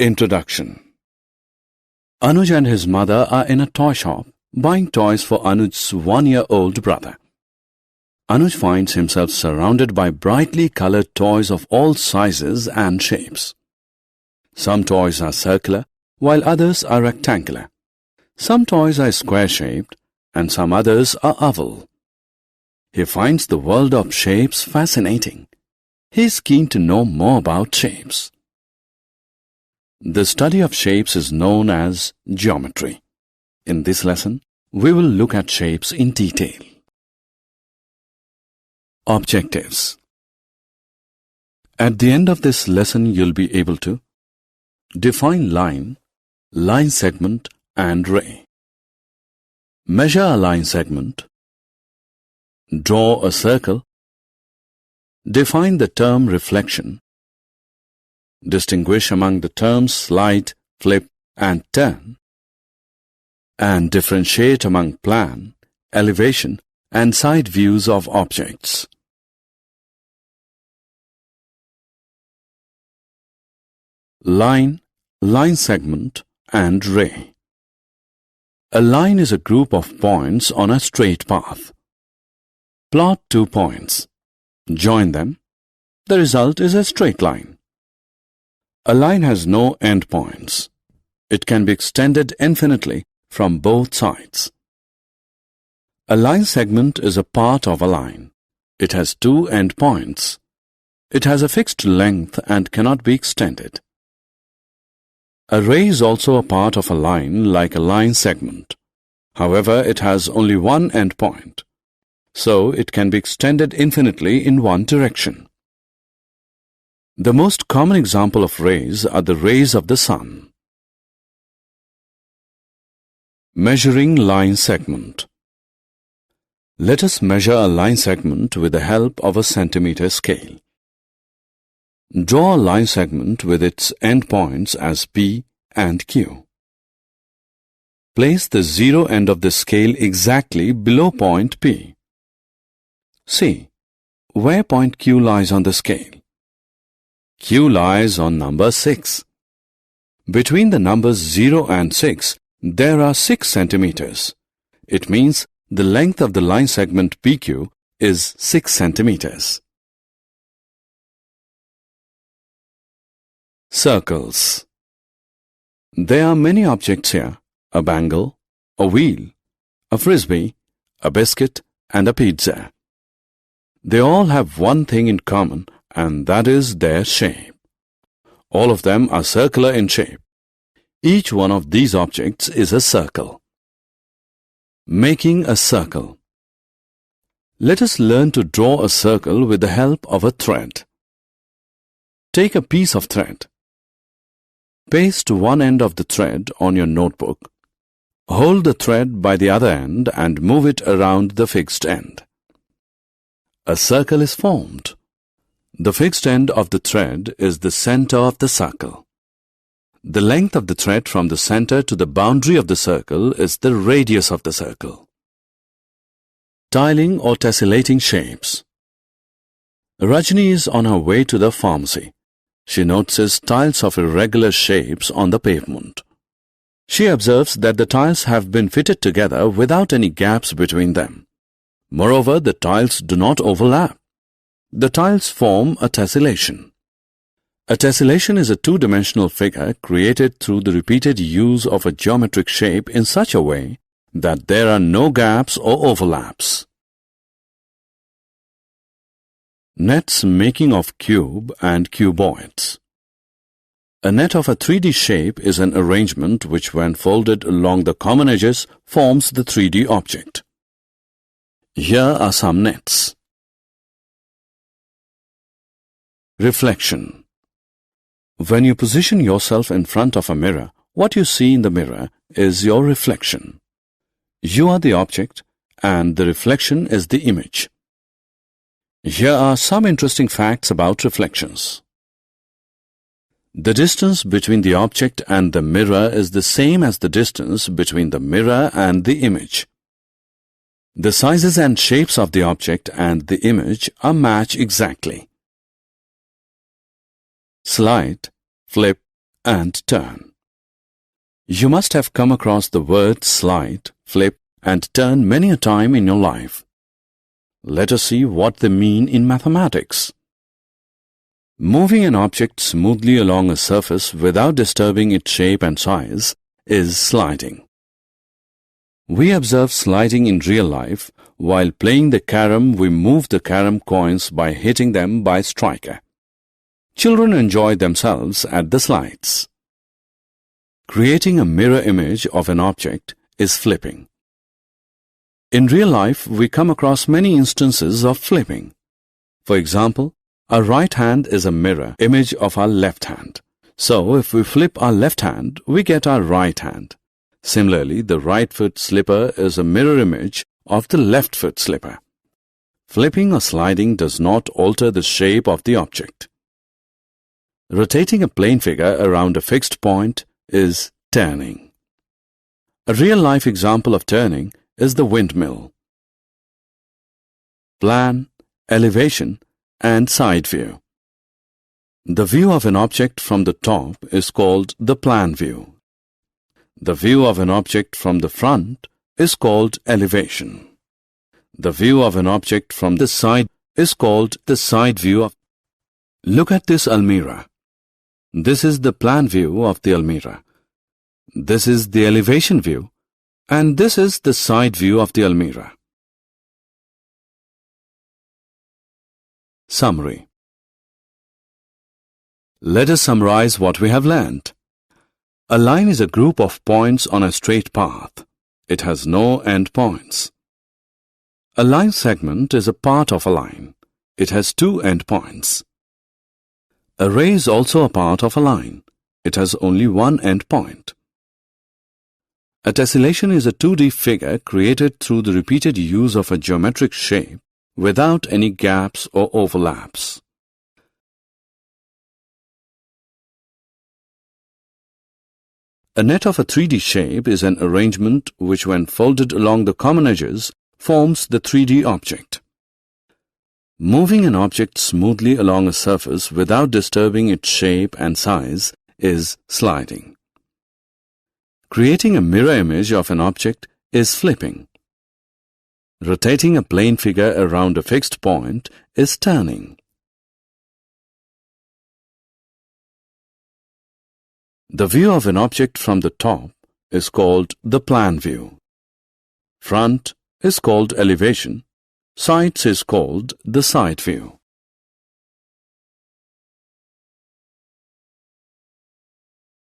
Introduction. Anuj and his mother are in a toy shop buying toys for Anuj's 1-year-old brother. Anuj finds himself surrounded by brightly colored toys of all sizes and shapes. Some toys are circular, while others are rectangular. Some toys are square-shaped, and some others are oval. He finds the world of shapes fascinating. He is keen to know more about shapes. The study of shapes is known as geometry. In this lesson, we will look at shapes in detail. Objectives. At the end of this lesson, you'll be able to define line, line segment, and ray. Measure a line segment. Draw a circle. Define the term reflection. Distinguish among the terms slide, flip, and turn. And differentiate among plan, elevation, and side views of objects. Line, line segment, and ray. A line is a group of points on a straight path. Plot 2 points. Join them. The result is a straight line. A line has no endpoints. It can be extended infinitely from both sides. A line segment is a part of a line. It has 2 endpoints. It has a fixed length and cannot be extended. A ray is also a part of a line like a line segment. However, it has only one endpoint, so it can be extended infinitely in one direction. The most common example of rays are the rays of the sun. Measuring line segment. Let us measure a line segment with the help of a centimeter scale. Draw a line segment with its endpoints as P and Q. Place the zero end of the scale exactly below point P. See where point Q lies on the scale. Q lies on number 6. Between the numbers 0 and 6, there are 6 centimeters. It means the length of the line segment PQ is 6 centimeters. Circles. There are many objects here: a bangle, a wheel, a frisbee, a biscuit, and a pizza. They all have one thing in common, and that is their shape. All of them are circular in shape. Each one of these objects is a circle. Making a circle. Let us learn to draw a circle with the help of a thread. Take a piece of thread. Paste one end of the thread on your notebook. Hold the thread by the other end and move it around the fixed end. A circle is formed. The fixed end of the thread is the center of the circle. The length of the thread from the center to the boundary of the circle is the radius of the circle. Tiling or tessellating shapes. Rajni is on her way to the pharmacy. She notices tiles of irregular shapes on the pavement. She observes that the tiles have been fitted together without any gaps between them. Moreover, the tiles do not overlap. The tiles form a tessellation. A tessellation is a two-dimensional figure created through the repeated use of a geometric shape in such a way that there are no gaps or overlaps. Nets making of cube and cuboids. A net of a 3D shape is an arrangement which, when folded along the common edges, forms the 3D object. Here are some nets. Reflection. When you position yourself in front of a mirror, what you see in the mirror is your reflection. You are the object, and the reflection is the image. Here are some interesting facts about reflections. The distance between the object and the mirror is the same as the distance between the mirror and the image. The sizes and shapes of the object and the image are matched exactly. Slide, flip, and turn. You must have come across the words slide, flip, and turn many a time in your life. Let us see what they mean in mathematics. Moving an object smoothly along a surface without disturbing its shape and size is sliding. We observe sliding in real life. While playing the carom, we move the carom coins by hitting them by striker. Children enjoy themselves at the slides. Creating a mirror image of an object is flipping. In real life, we come across many instances of flipping. For example, our right hand is a mirror image of our left hand. So, if we flip our left hand, we get our right hand. Similarly, the right foot slipper is a mirror image of the left foot slipper. Flipping or sliding does not alter the shape of the object. Rotating a plane figure around a fixed point is turning. A real-life example of turning is the windmill. Plan, elevation, and side view. The view of an object from the top is called the plan view. The view of an object from the front is called elevation. The view of an object from the side is called the side view. Look at this almirah. This is the plan view of the almirah. This is the elevation view, and this is the side view of the almirah. Summary. Let us summarize what we have learned. A line is a group of points on a straight path. It has no end points. A line segment is a part of a line. It has two end points. A ray is also a part of a line. It has only one end point. A tessellation is a 2D figure created through the repeated use of a geometric shape without any gaps or overlaps. A net of a 3D shape is an arrangement which, when folded along the common edges, forms the 3D object. Moving an object smoothly along a surface without disturbing its shape and size is sliding. Creating a mirror image of an object is flipping. Rotating a plane figure around a fixed point is turning. The view of an object from the top is called the plan view. Front is called elevation. Sides is called the side view.